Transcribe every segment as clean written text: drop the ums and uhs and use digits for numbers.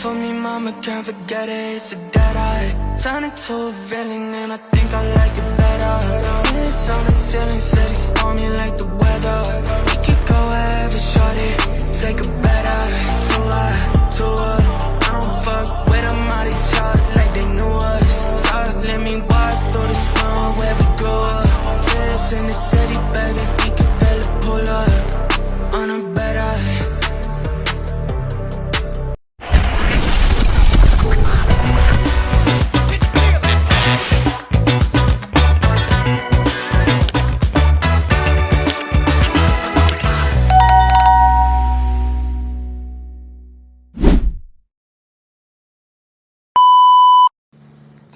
told me mama can't forget it, it's a dead eye. Turn into a villain and I think I like it better. It's on the ceiling, said he stormy like the weather. We could go wherever, shorty, take a better. To what? I don't fuck with them, how they talk like they knew us. Talk, let me walk through the snow where we grew up. Tears in the city, baby, we could feel it pull up on a better.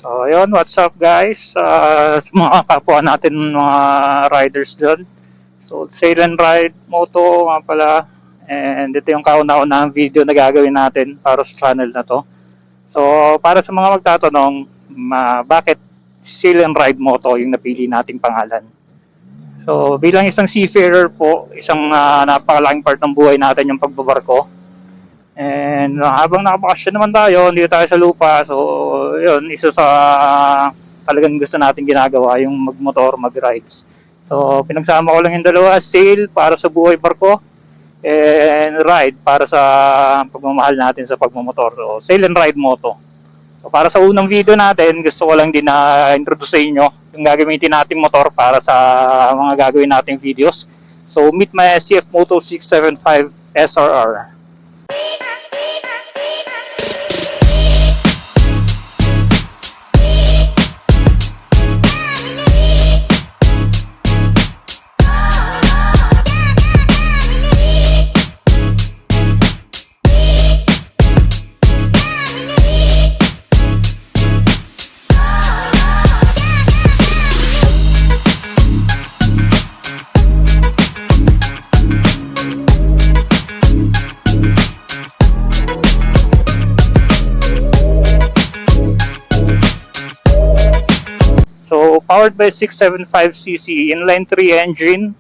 So, ayun, what's up guys? Sa mga kapwa natin mga riders dyan. So, Sail and Ride Moto nga pala. And ito yung kauna-unahang video na gagawin natin para sa channel na to. So, para sa mga magtatanong, bakit Sail and Ride Moto yung napili nating pangalan? So, bilang isang seafarer po, isang napakalaking part ng buhay natin yung pagbabarko. And habang nakabakasyon naman tayo, hindi tayo sa lupa. So, yun, isa sa talagang gusto natin ginagawa, yung magmotor, mag-rides. So, pinagsama ko lang yung dalawa, sail para sa buhay barko, and ride para sa pagmamahal natin sa pagmamotor. So, sail and ride moto. So, para sa unang video natin, gusto ko lang din na introduce sa inyo yung gagamitin nating motor para sa mga gagawin nating videos. So, meet my SCF Moto 675 SRR. Powered by 675cc inline 3 engine,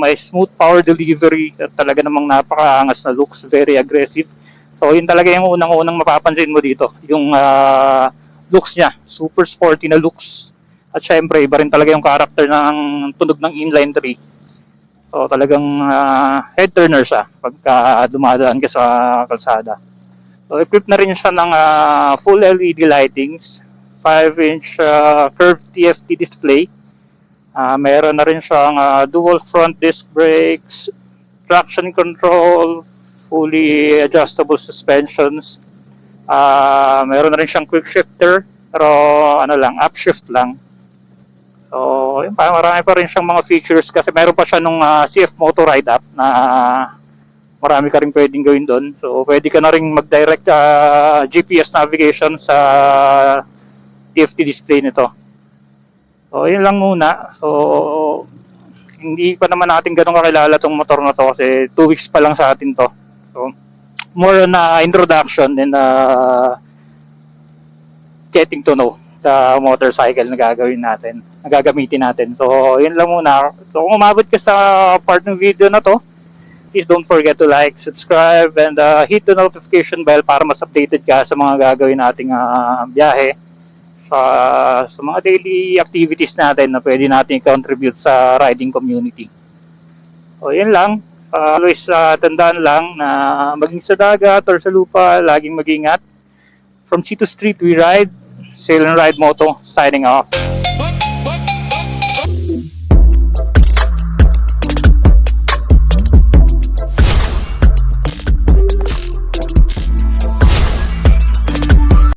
may smooth power delivery at talaga namang napakaangas na looks, very aggressive. So yun talaga yung unang-unang mapapansin mo dito, yung looks niya, super sporty na looks. At syempre iba rin talaga yung character ng tunog ng inline 3. So talagang head turner siya pagka dumadaan ka sa kalsada. So equipped na rin siya ng full LED lightings, 5-inch curved TFT display. Meron na rin siyang dual front disc brakes, traction control, fully adjustable suspensions. Meron na rin siyang quick shifter, pero ano lang, upshift lang. So, yun pa, marami pa rin siyang mga features kasi meron pa siya nung CF Moto Ride app na marami ka rin pwedeng gawin doon. So, pwede ka na rin mag-direct GPS navigation sa TFT display nito. So, yun lang muna. So, hindi pa naman natin ganun kakilala tong motor na to kasi 2 weeks pa lang sa atin to. So, more na introduction and getting to know sa motorcycle na gagawin natin, na gagamitin natin. So, yun lang muna. So, kung umabot ka sa part ng video na to, please don't forget to like, subscribe, and hit the notification bell para mas updated ka sa mga gagawin nating biyahe. Sa mga daily activities natin na pwede natin i-contribute sa riding community. So, yun lang. Always tandaan lang na maging sa dagat or sa lupa, laging mag-ingat. From sea to street, we ride. Sail and Ride Moto, signing off.